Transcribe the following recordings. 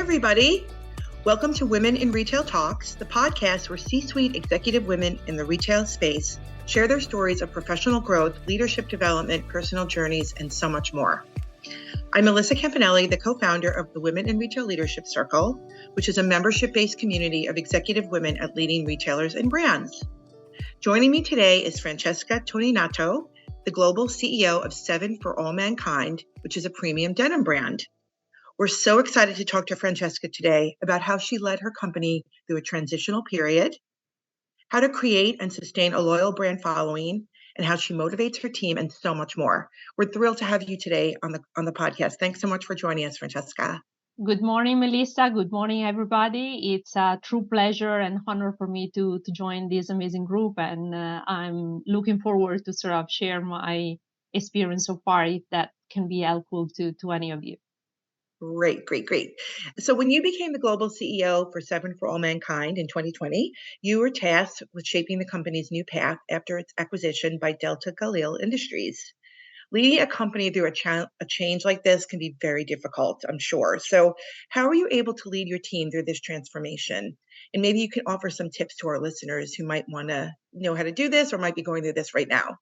everybody. Welcome to Women in Retail Talks, the podcast where C-suite executive women in the retail space share their stories of professional growth, leadership development, personal journeys, and so much more. I'm Melissa Campanelli, the co-founder of the Women in Retail Leadership Circle, which is a membership-based community of executive women at leading retailers and brands. Joining me today is Francesca Toninato, the global CEO of 7 for All Mankind, which is a premium denim brand. We're so excited to talk to Francesca today about how she led her company through a transitional period, how to create and sustain a loyal brand following, and how she motivates her team, and so much more. We're thrilled to have you today on the podcast. Thanks so much for joining us, Francesca. Good morning, Melissa. Good morning, everybody. It's a true pleasure and honor for me to join this amazing group, and I'm looking forward to sort of share my experience so far, if that can be helpful to any of you. Great. So when you became the global CEO for 7 for All Mankind in 2020, you were tasked with shaping the company's new path after its acquisition by Delta Galil Industries. Leading a company through a change like this can be very difficult, I'm sure. So how were you able to lead your team through this transformation? And maybe you can offer some tips to our listeners who might want to know how to do this or might be going through this right now.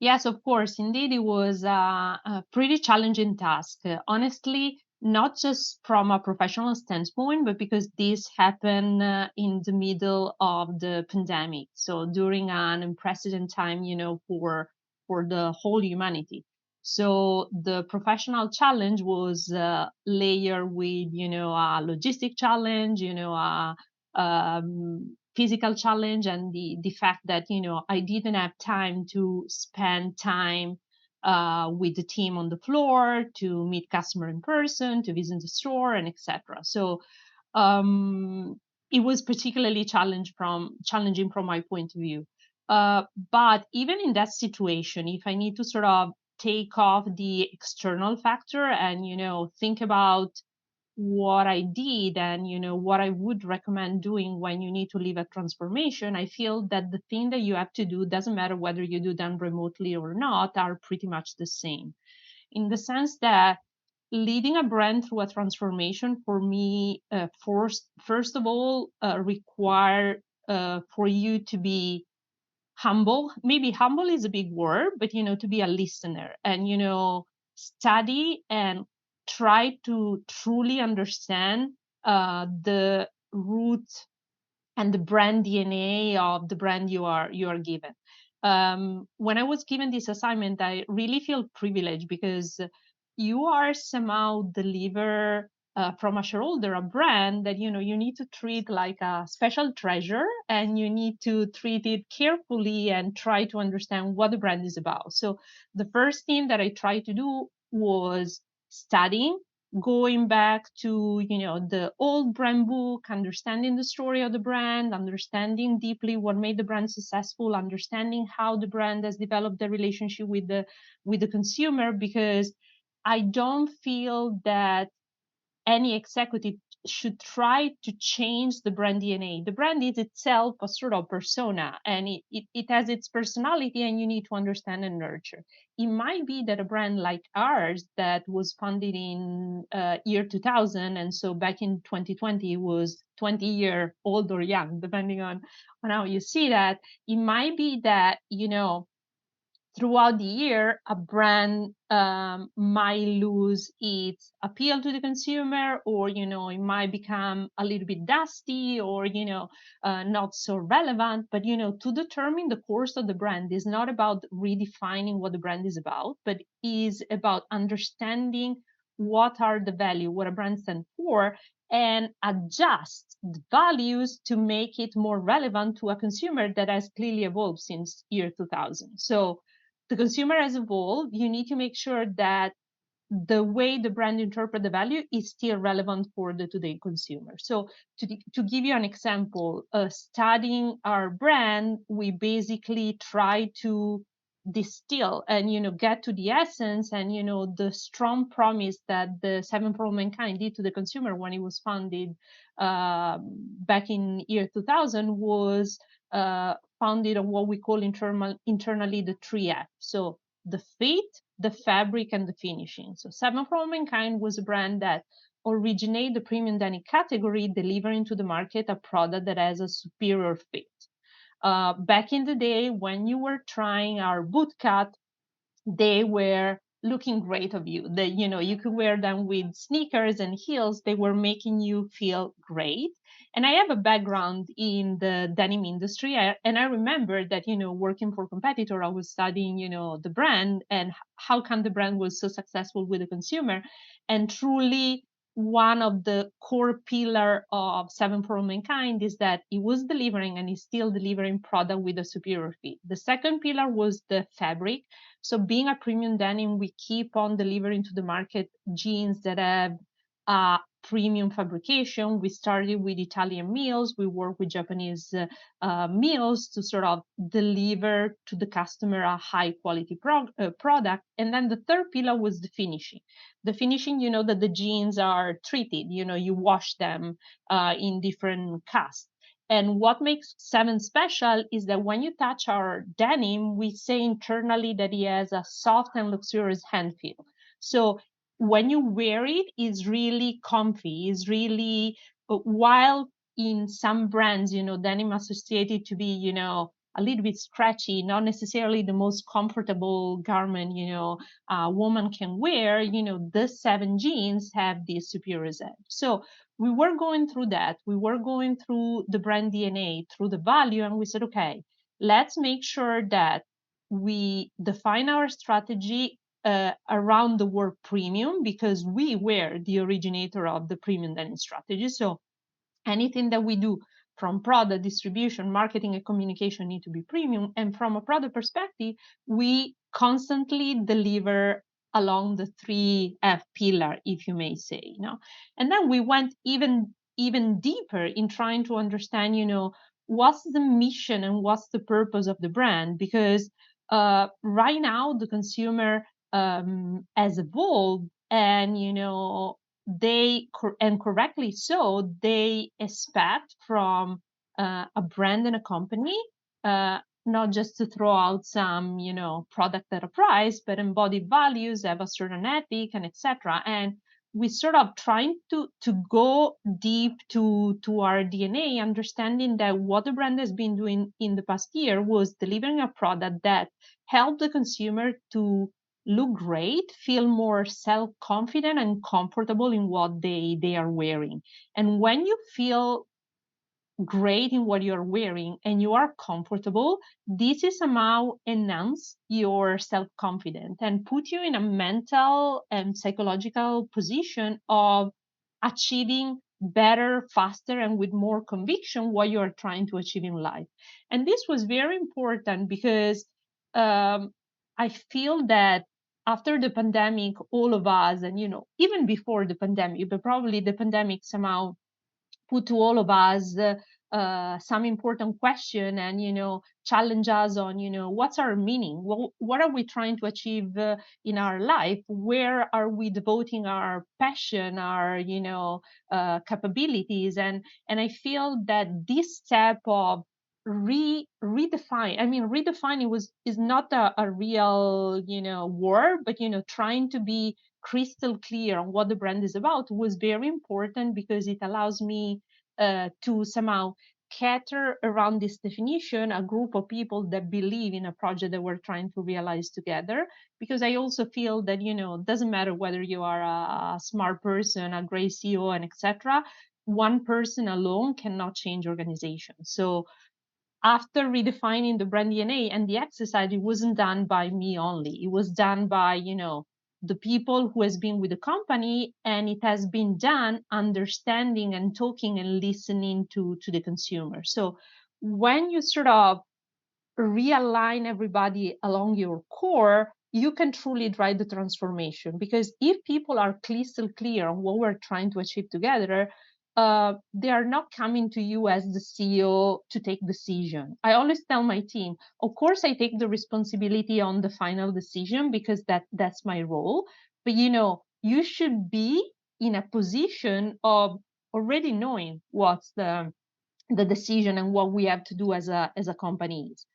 Yes, of course. Indeed, it was a pretty challenging task. Honestly, not just from a professional standpoint, but because this happened in the middle of the pandemic. So during an unprecedented time, for the whole humanity. So the professional challenge was layered with, a logistic challenge, a physical challenge, and the fact that I didn't have time to spend time with the team on the floor, to meet customer in person, to visit the store, and etc. So it was particularly challenging from my point of view. But even in that situation, if I need to sort of take off the external factor and think about what I did and what I would recommend doing when you need to leave a transformation, I feel that the thing that you have to do, doesn't matter whether you do them remotely or not, are pretty much the same, in the sense that leading a brand through a transformation for me, first of all, require for you to be humble. Maybe humble is a big word, but to be a listener and study and try to truly understand the root and the brand DNA of the brand you are given. When I was given this assignment, I really feel privileged because you are somehow deliver from a shareholder a brand that you need to treat like a special treasure, and you need to treat it carefully and try to understand what the brand is about. So the first thing that I tried to do was studying, going back to the old brand book, understanding the story of the brand, understanding deeply what made the brand successful, understanding how the brand has developed the relationship with the consumer, because I don't feel that any executive should try to change the brand DNA. The brand is itself a sort of persona, and it has its personality, and you need to understand and nurture. It might be that a brand like ours that was founded in year 2000, and so back in 2020 was 20-year old or young, depending on how you see that. It might be that, throughout the year, a brand might lose its appeal to the consumer, or it might become a little bit dusty, or not so relevant. But to determine the course of the brand is not about redefining what the brand is about, but is about understanding what are the value, what a brand stands for, and adjust the values to make it more relevant to a consumer that has clearly evolved since year 2000. So the consumer has evolved. You need to make sure that the way the brand interpret the value is still relevant for the today consumer. So to give you an example, studying our brand, we basically try to distill and get to the essence and the strong promise that the 7 for All Mankind did to the consumer when it was founded back in year 2000 was founded on what we call internally the 3F. So the fit, the fabric, and the finishing. So 7 for All Mankind was a brand that originate the premium dining category, delivering to the market a product that has a superior fit. Back in the day when you were trying our boot cut, they were looking great of you. That, you know, you could wear them with sneakers and heels. They were making you feel great. And I have a background in the denim industry, and I remember that, you know, working for a competitor, I was studying, you know, the brand and how come the brand was so successful with the consumer. And truly, one of the core pillar of Seven for All Mankind is that it was delivering and is still delivering product with a superior fit. The second pillar was the fabric. So being a premium denim, we keep on delivering to the market jeans that have premium fabrication. We started with Italian mills. We work with Japanese mills to sort of deliver to the customer a high quality product. And then the third pillar was the finishing. The finishing, you know, that the jeans are treated, you know, you wash them in different casts. And what makes Seven special is that when you touch our denim, we say internally that it has a soft and luxurious hand feel. So when you wear it, it's really comfy. It's really, while in some brands, you know, denim associated to be, you know, a little bit scratchy, not necessarily the most comfortable garment, you know, a woman can wear, you know, the Seven jeans have this superior edge. So we were going through that. We were going through the brand DNA, through the value, and we said, okay, let's make sure that we define our strategy around the word premium, because we were the originator of the premium denim strategy. So anything that we do from product distribution, marketing, and communication need to be premium. And from a product perspective, we constantly deliver along the 3F pillar, if you may say, you know. And then we went even deeper in trying to understand, you know, what's the mission and what's the purpose of the brand, because right now the consumer has evolved, and you know, they, and correctly so, they expect from a brand and a company not just to throw out some, you know, product at a price, but embody values, have a certain ethic, and etc. And we sort of trying to go deep to our DNA, understanding that what the brand has been doing in the past year was delivering a product that helped the consumer to look great, feel more self-confident and comfortable in what they are wearing. And when you feel great in what you're wearing and you are comfortable, this is somehow enhance your self-confidence and put you in a mental and psychological position of achieving better, faster, and with more conviction what you're trying to achieve in life. And this was very important because I feel that after the pandemic, all of us, and you know, even before the pandemic, but probably the pandemic somehow put to all of us some important question, and you know, challenge us on, you know, what's our meaning, what are we trying to achieve in our life, where are we devoting our passion, our, you know, capabilities. And I feel that this step of redefine, I mean, redefining is not a real, you know, word, but you know, trying to be crystal clear on what the brand is about was very important, because it allows me to somehow cater around this definition a group of people that believe in a project that we're trying to realize together. Because I also feel that, you know, it doesn't matter whether you are a smart person, a great CEO, and etc. One person alone cannot change organization. So after redefining the brand DNA and the exercise, it wasn't done by me only. It was done by, you know, the people who has been with the company, and it has been done understanding and talking and listening to the consumer. So when you sort of realign everybody along your core, you can truly drive the transformation. Because if people are crystal clear on what we're trying to achieve together, they are not coming to you as the CEO to take decision. I always tell my team, of course, I take the responsibility on the final decision because that's my role. But you know, you should be in a position of already knowing what's the decision and what we have to do as a company is.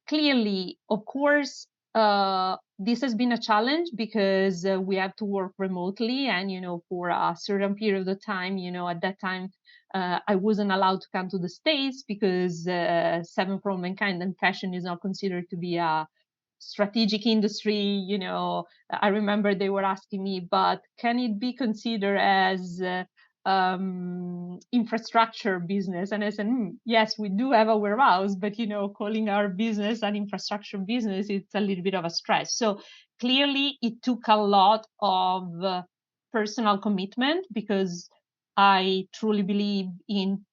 Clearly, of course, this has been a challenge because we have to work remotely, and for a certain period of time, at that time I wasn't allowed to come to the States because Seven from Mankind and fashion is not considered to be a strategic industry. I remember they were asking me, but can it be considered as infrastructure business? And I said, yes, we do have a warehouse, but calling our business an infrastructure business, it's a little bit of a stretch. So clearly it took a lot of personal commitment, because I truly believe in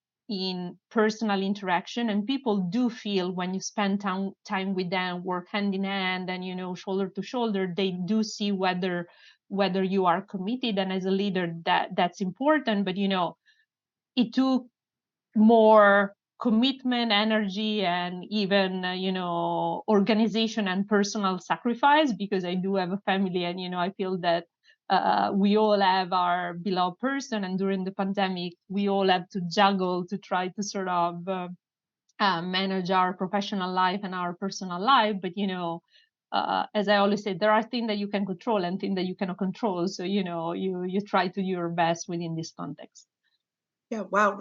personal interaction, and people do feel when you spend time with them, work hand in hand, and shoulder to shoulder, they do see whether you are committed. And as a leader, that's important. But it took more commitment, energy, and even organization and personal sacrifice, because I do have a family, and I feel that we all have our beloved person, and during the pandemic we all have to juggle to try to sort of manage our professional life and our personal life. But as I always say, there are things that you can control and things that you cannot control, so you try to do your best within this context. Yeah, wow,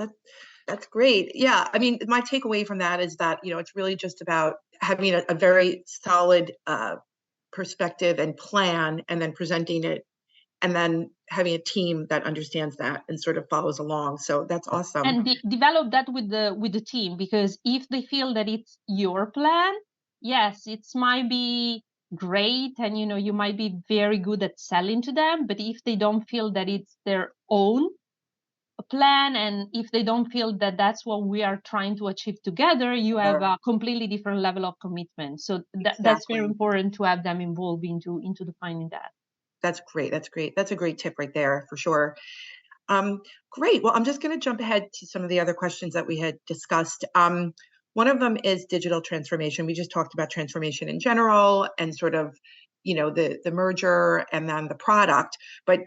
that's great. Yeah, I mean, my takeaway from that is that it's really just about having a very solid perspective and plan, and then presenting it, and then having a team that understands that and sort of follows along. So that's awesome. And develop that with the team, because if they feel that it's your plan, yes, it might be great, and you might be very good at selling to them. But if they don't feel that it's their own plan, and if they don't feel that that's what we are trying to achieve together, you have a completely different level of commitment. So that's very important to have them involved into defining that. That's great. That's a great tip right there, for sure. Great. Well, I'm just going to jump ahead to some of the other questions that we had discussed. One of them is digital transformation. We just talked about transformation in general, and sort of the merger, and then the product. But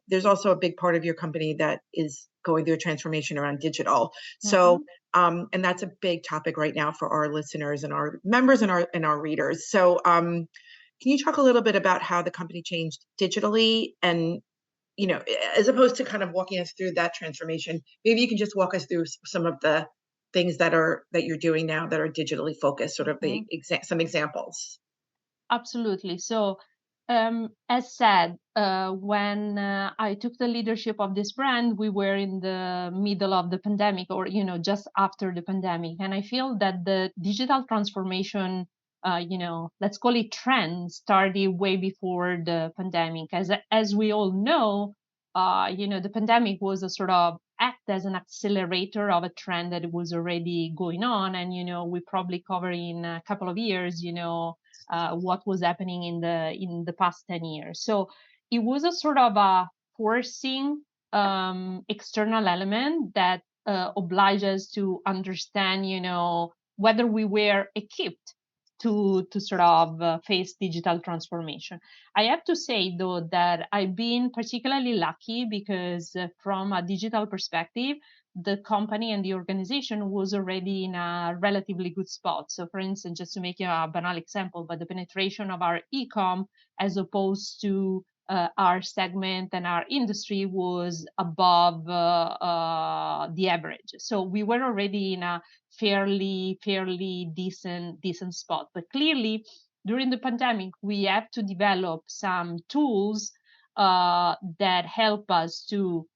there's also a big part of your company that is going through a transformation around digital. So and that's a big topic right now for our listeners and our members and our readers. So can you talk a little bit about how the company changed digitally, and as opposed to kind of walking us through that transformation, maybe you can just walk us through some of the things that you're doing now that are digitally focused, sort of some examples. Absolutely. So, as said, when I took the leadership of this brand, we were in the middle of the pandemic, or just after the pandemic, and I feel that the digital transformation, let's call it trend, started way before the pandemic. As we all know, the pandemic was a sort of act as an accelerator of a trend that was already going on, and we probably cover in a couple of years, what was happening in the past 10 years. So it was a sort of a forcing external element that obliged us to understand, whether we were equipped to sort of face digital transformation. I have to say, though, that I've been particularly lucky, because from a digital perspective, the company and the organization was already in a relatively good spot. So, for instance, just to make a banal example, but the penetration of our e-com as opposed to our segment and our industry was above the average. So we were already in a fairly decent spot. But clearly, during the pandemic, we have to develop some tools that help us to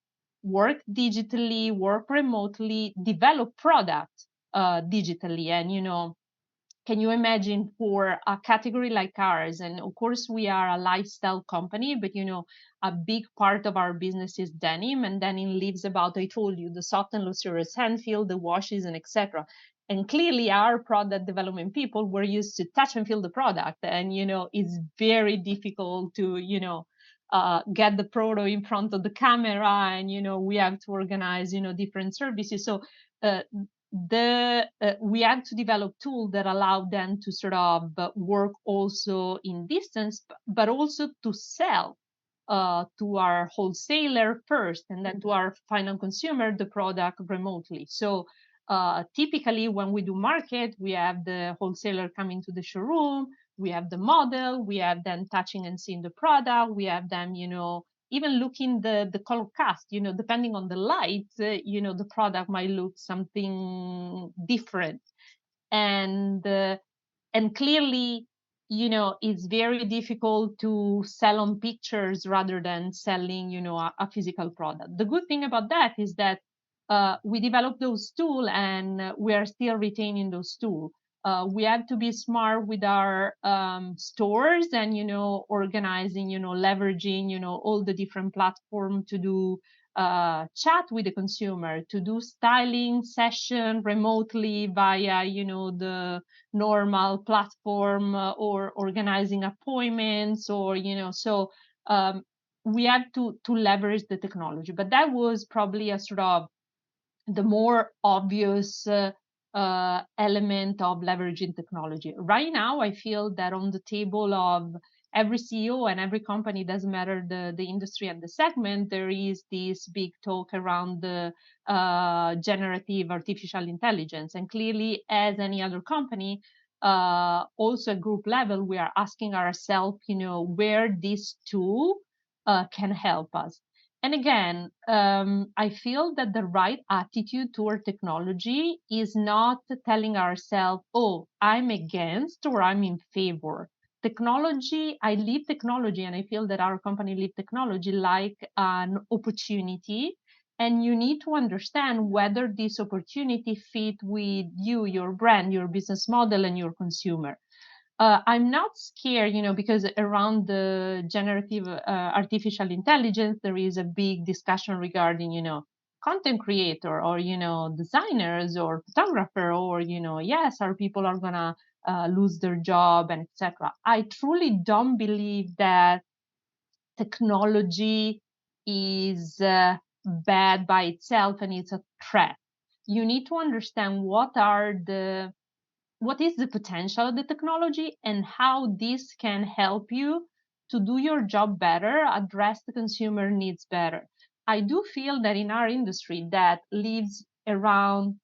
work digitally, work remotely, develop product digitally. And can you imagine, for a category like ours, and of course we are a lifestyle company, but a big part of our business is denim, and denim lives about, I told you, the soft and luxurious hand feel, the washes, and etc. And clearly our product development people were used to touch and feel the product, and it's very difficult to get the proto in front of the camera, and we have to organize different services. So we had to develop tools that allow them to sort of work also in distance, but also to sell to our wholesaler first, and then to our final consumer the product remotely. So typically when we do market, we have the wholesaler coming to the showroom, we have the model, we have them touching and seeing the product, we have them, even looking the color cast, depending on the light, the product might look something different. And and clearly, it's very difficult to sell on pictures rather than selling, a physical product. The good thing about that is that we developed those tools, and we are still retaining those tools. We have to be smart with our stores, and organizing, leveraging, all the different platforms to do chat with the consumer, to do styling session remotely via the normal platform, or organizing appointments, or so we have to leverage the technology. But that was probably a sort of the more obvious element of leveraging technology. Right now, I feel that on the table of every CEO and every company, doesn't matter the industry and the segment, there is this big talk around the generative artificial intelligence. And clearly, as any other company, also at group level, we are asking ourselves, where this tool can help us. And again, I feel that the right attitude toward technology is not telling ourselves, oh, I'm against or I'm in favor. Technology, I live technology, and I feel that our company live technology like an opportunity. And you need to understand whether this opportunity fit with you, your brand, your business model, and your consumer. I'm not scared, because around the generative artificial intelligence, there is a big discussion regarding, content creator, or, designers, or photographer, or, yes, our people are going to lose their job, and etc. I truly don't believe that technology is bad by itself and it's a threat. You need to understand what is the potential of the technology and how this can help you to do your job better, address the consumer needs better. I do feel that in our industry that lives around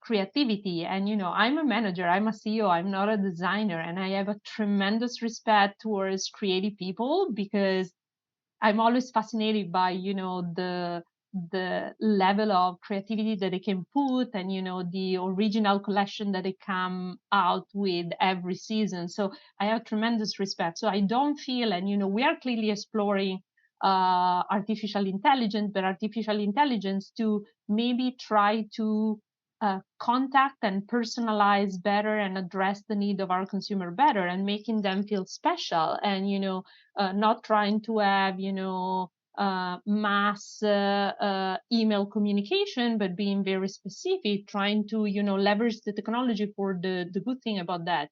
creativity, and I'm a manager, I'm a CEO, I'm not a designer, and I have a tremendous respect towards creative people, because I'm always fascinated by, the level of creativity that they can put, and, the original collection that they come out with every season. So I have tremendous respect. So I don't feel, and, we are clearly exploring artificial intelligence, but artificial intelligence to maybe try to contact and personalize better and address the need of our consumer better, and making them feel special, and not trying to have mass email communication, but being very specific, trying to leverage the technology for the good thing about that.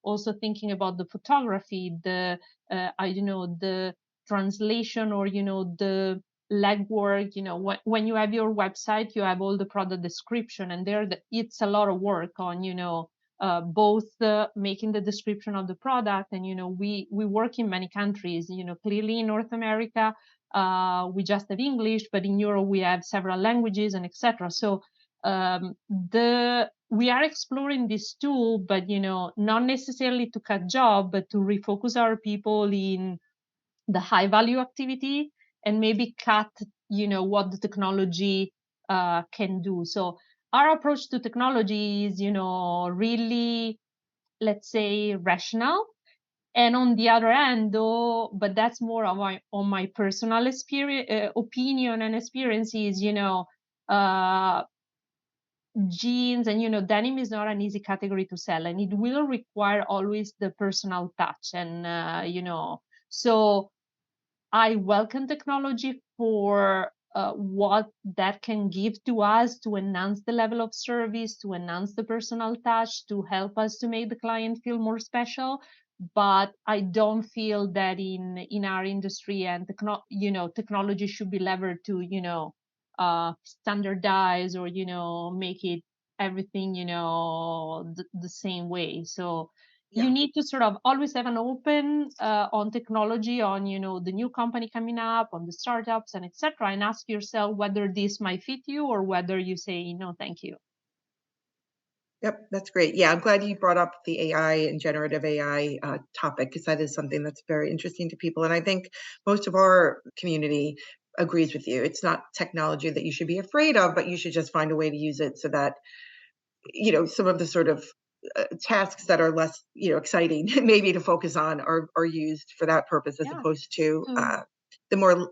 Also thinking about the photography, the the translation, or the legwork. When you have your website, you have all the product description, and it's a lot of work on both making the description of the product, and we work in many countries. Clearly in North America, we just have English, but in Europe we have several languages, and etc. So we are exploring this tool, but not necessarily to cut job, but to refocus our people in the high value activity, and maybe cut what the technology can do. So our approach to technology is really, let's say, rational. And on the other hand, though, but that's more on my personal experience, opinion and experiences, jeans and denim is not an easy category to sell, and it will require always the personal touch. And so I welcome technology for what that can give to us, to enhance the level of service, to enhance the personal touch, to help us to make the client feel more special. But I don't feel that in our industry and technology should be levered to standardize, or make it everything the same way. So you need to sort of always have an open on technology, on the new company coming up, on the startups and etc., and ask yourself whether this might fit you, or whether you say no thank you. Yep, that's great. Yeah, I'm glad you brought up the AI and generative AI topic, because that is something that's very interesting to people. And I think most of our community agrees with you. It's not technology that you should be afraid of, but you should just find a way to use it so that, some of the sort of tasks that are less, exciting maybe to focus on are used for that purpose, as Yeah. opposed to To the more,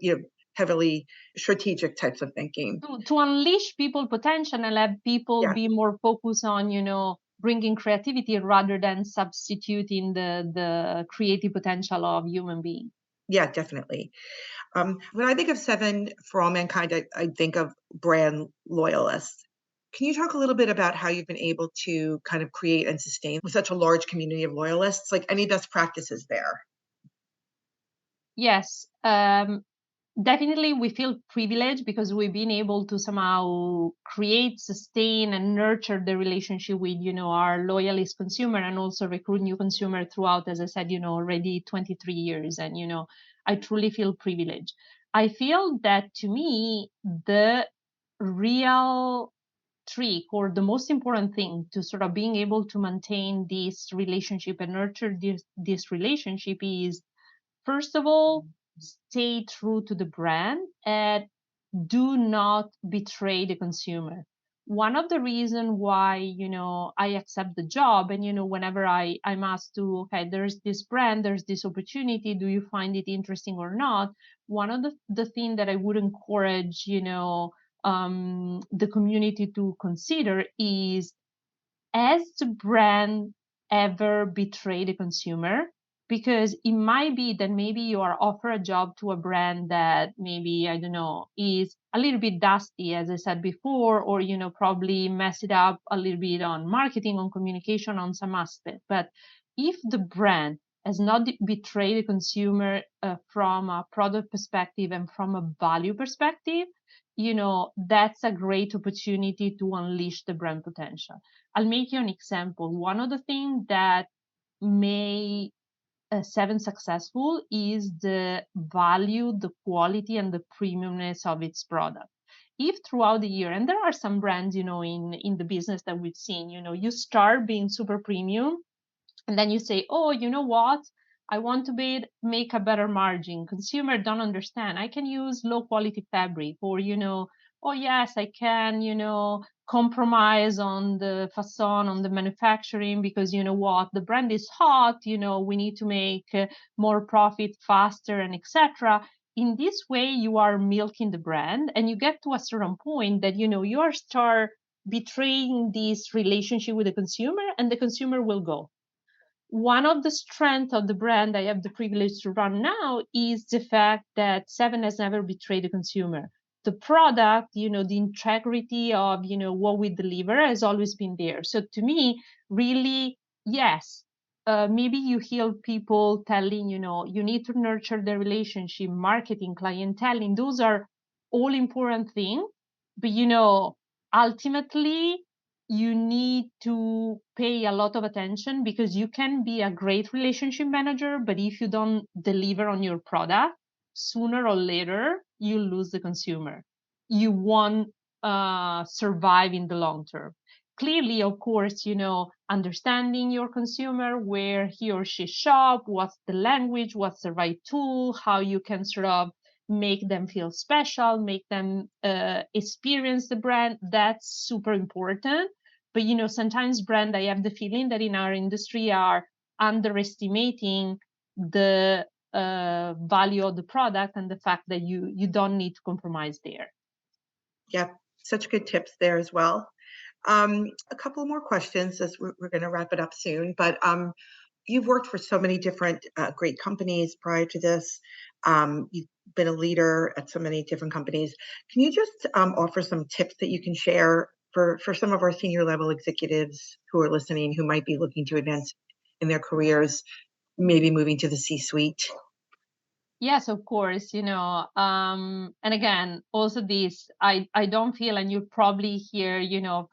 heavily strategic types of thinking. to unleash people potential and have people Yeah, be more focused on, bringing creativity rather than substituting the creative potential of human beings. yeah, definitely. When I think of Seven for All Mankind, I think of brand loyalists. Can you talk a little bit about how you've been able to kind of create and sustain with such a large community of loyalists? Like, any best practices there? Yes, definitely we feel privileged because we've been able to somehow create, sustain, and nurture the relationship with, our loyalist consumer, and also recruit new consumer throughout, as I said, already 23 years. And, I truly feel privileged. I feel that, to me, the real trick, or the most important thing to sort of being able to maintain this relationship and nurture this relationship is, first of all, stay true to the brand and do not betray the consumer. One of the reasons why, I accept the job, and, whenever I'm asked to, okay, there's this brand, there's this opportunity, do you find it interesting or not? One of the thing that I would encourage, the community to consider is, has the brand ever betrayed the consumer? Because it might be that maybe you are offer a job to a brand that maybe, I don't know, is a little bit dusty, as I said before, or, probably mess it up a little bit on marketing, on communication, on some aspect. But if the brand has not betrayed the consumer from a product perspective and from a value perspective, that's a great opportunity to unleash the brand potential. I'll make you an example. One of the things that made Seven successful is the value, the quality, and the premiumness of its product. If throughout the year, and there are some brands, in the business that we've seen, you start being super premium, and then you say, oh, you know what, I want to make a better margin. Consumer don't understand, I can use low quality fabric, or, oh yes, I can, compromise on the facade, on the manufacturing, because you know what, the brand is hot, we need to make more profit faster, and etc. In this way, you are milking the brand, and you get to a certain point that, you are start betraying this relationship with the consumer, and the consumer will go. One of the strengths of the brand I have the privilege to run now is the fact that Seven has never betrayed the consumer. The product, the integrity of, what we deliver has always been there. So to me, really, yes, maybe you hear people telling, you need to nurture the relationship, marketing, clienteling. Those are all important things. But, ultimately, you need to pay a lot of attention, because you can be a great relationship manager, but if you don't deliver on your product, sooner or later you lose the consumer. You won't survive in the long term. Clearly, of course, understanding your consumer, where he or she shop, what's the language, what's the right tool, how you can sort of make them feel special, make them experience the brand. That's super important. But sometimes brand, I have the feeling that in our industry are underestimating the value of the product, and the fact that you don't need to compromise there. Yeah, such good tips there as well. A couple more questions, as we're going to wrap it up soon. But you've worked for so many different great companies prior to this. You've been a leader at so many different companies. Can you just offer some tips that you can share for some of our senior level executives who are listening, who might be looking to advance in their careers, maybe moving to the C-suite? Yes, of course, and again, also this, I don't feel, and you probably hear,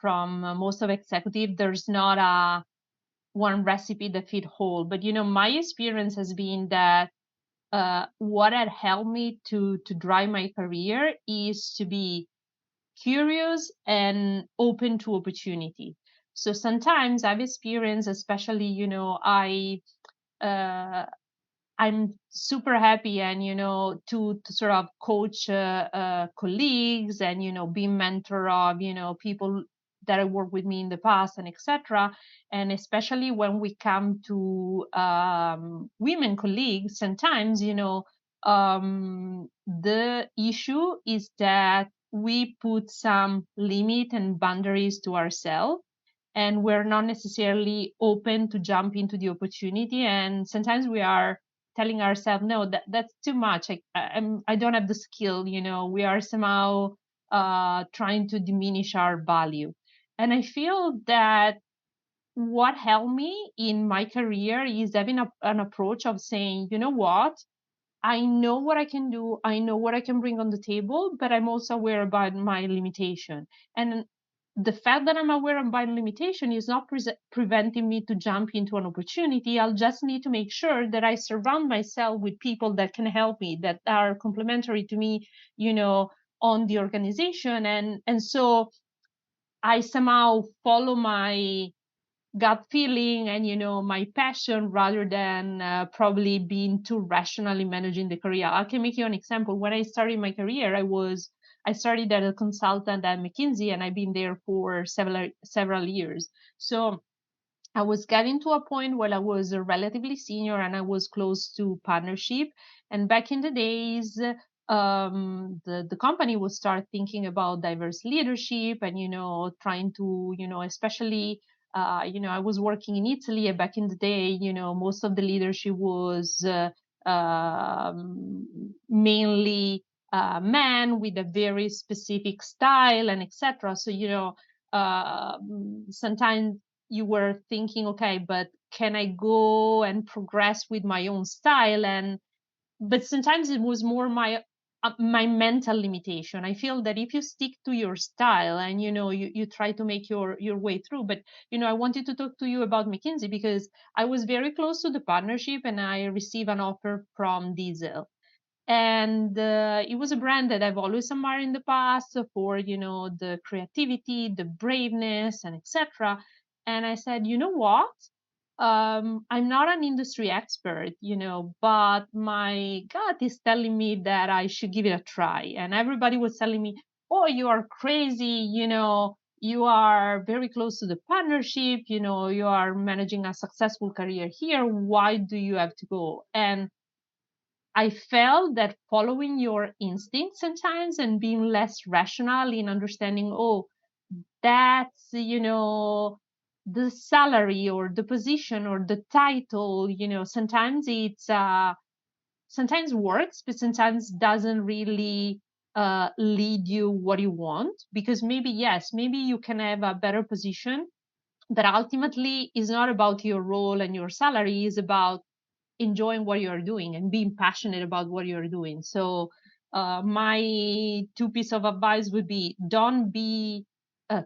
from most of executive, there's not a one recipe that fit whole. But, my experience has been that what had helped me to drive my career is to be curious and open to opportunity. So sometimes I've experienced, especially, uh, I'm super happy and to sort of coach colleagues and be mentor of people that I worked with me in the past and etc. And especially when we come to women colleagues, sometimes the issue is that we put some limit and boundaries to ourselves and we're not necessarily open to jump into the opportunity, and sometimes we are telling ourselves no, that's too much. I don't have the skill. We are somehow trying to diminish our value, and I feel that what helped me in my career is having an approach of saying, you know what, I know what I can do, I know what I can bring on the table, but I'm also aware about my limitation. And the fact that I'm aware of my limitation is not preventing me to jump into an opportunity. I'll just need to make sure that I surround myself with people that can help me, that are complementary to me, on the organization. And so I somehow follow my gut feeling and my passion rather than probably being too rationally managing the career. I can make you an example. When I started my career, I started as a consultant at McKinsey, and I've been there for several years. So I was getting to a point where I was relatively senior and I was close to partnership. And back in the days, the company would start thinking about diverse leadership and trying to especially I was working in Italy, and back in the day, most of the leadership was mainly men with a very specific style and etc. So sometimes you were thinking, okay, but can I go and progress with my own style? And but sometimes it was more my mental limitation. I feel that if you stick to your style and you try to make your way through. But I wanted to talk to you about McKinsey because I was very close to the partnership and I received an offer from Diesel, and it was a brand that I've always admired in the past for the creativity, the braveness, and etc. And I said, you know what, I'm not an industry expert, but my gut is telling me that I should give it a try. And everybody was telling me, oh, you are crazy, you are very close to the partnership, you are managing a successful career here, why do you have to go? And I felt that following your instincts sometimes and being less rational in understanding, oh, that's, the salary or the position or the title, sometimes sometimes works, but sometimes doesn't really lead you what you want. Because maybe, yes, maybe you can have a better position, but ultimately it's not about your role and your salary, it's about enjoying what you're doing and being passionate about what you're doing. So my two piece of advice would be, don't be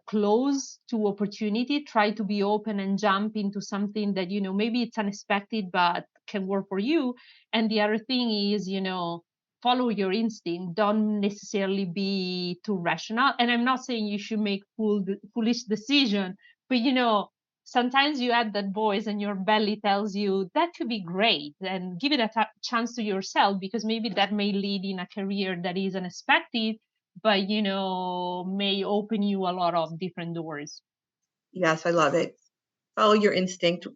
close to opportunity. Try to be open and jump into something that maybe it's unexpected but can work for you. And the other thing is, follow your instinct. Don't necessarily be too rational. And I'm not saying you should make foolish decision, but sometimes you add that voice and your belly tells you that could be great, and give it a chance to yourself, because maybe that may lead in a career that is unexpected, but may open you a lot of different doors. Yes, I love it. Follow your instinct.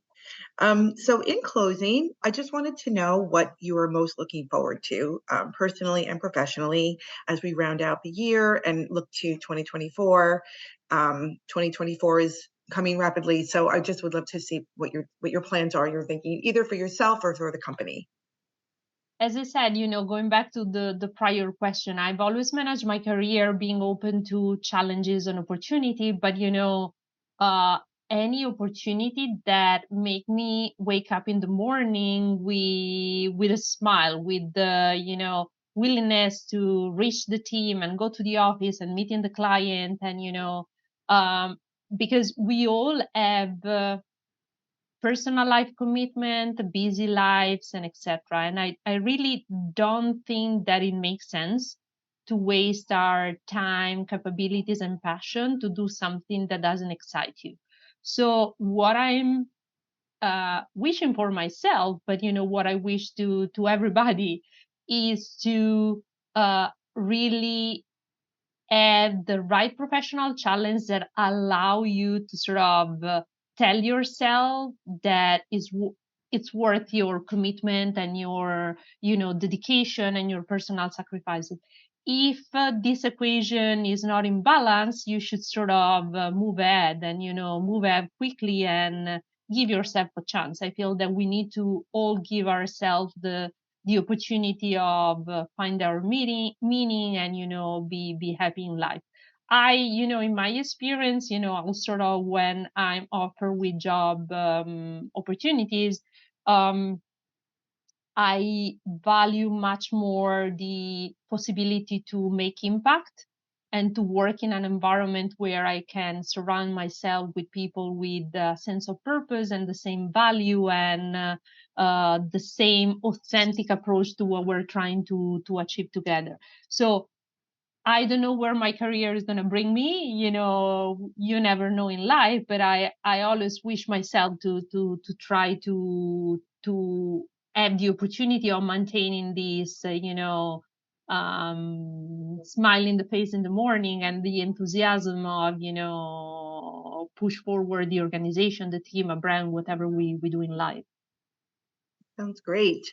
So in closing, I just wanted to know what you are most looking forward to, personally and professionally, as we round out the year and look to 2024. 2024 is coming rapidly, so I just would love to see what your plans are. You're thinking either for yourself or for the company. As I said, going back to the prior question, I've always managed my career being open to challenges and opportunity, but uh, any opportunity that make me wake up in the morning with a smile, with the willingness to reach the team and go to the office and meeting the client, and um, because we all have. Personal life commitment, busy lives, and etc. And I really don't think that it makes sense to waste our time, capabilities, and passion to do something that doesn't excite you. So what I'm wishing for myself, but what I wish to everybody is to really have the right professional challenge that allow you to sort of tell yourself that it's worth your commitment and your dedication and your personal sacrifices. If this equation is not in balance, you should sort of move ahead and move ahead quickly and give yourself a chance. I feel that we need to all give ourselves the opportunity of find our meaning and be happy in life. I in my experience, I'll sort of when I'm offered with job opportunities, um I value much more the possibility to make impact and to work in an environment where I can surround myself with people with a sense of purpose and the same value and the same authentic approach to what we're trying to achieve together. So I don't know where my career is going to bring me. You never know in life, but I always wish myself to try to have the opportunity of maintaining this, smile in the face in the morning and the enthusiasm of, push forward the organization, the team, a brand, whatever we do in life. Sounds great.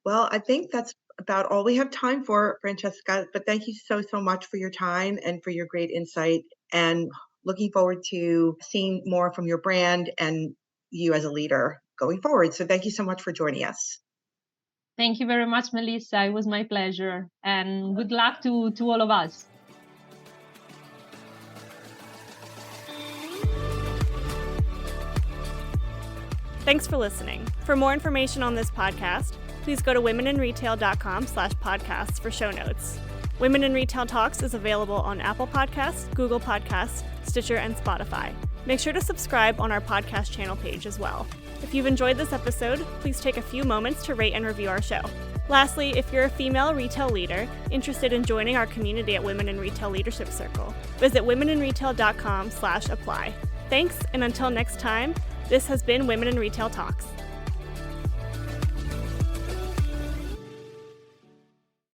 Well, I think that's about all we have time for, Francesca, but thank you so much for your time and for your great insight, and looking forward to seeing more from your brand and you as a leader going forward. So thank you so much for joining us. Thank you very much, Melissa. It was my pleasure, and good luck to all of us. Thanks for listening. For more information on this podcast, please go to womeninretail.com/podcasts for show notes. Women in Retail Talks is available on Apple Podcasts, Google Podcasts, Stitcher, and Spotify. Make sure to subscribe on our podcast channel page as well. If you've enjoyed this episode, please take a few moments to rate and review our show. Lastly, if you're a female retail leader interested in joining our community at Women in Retail Leadership Circle, visit womeninretail.com/apply. Thanks, and until next time, this has been Women in Retail Talks.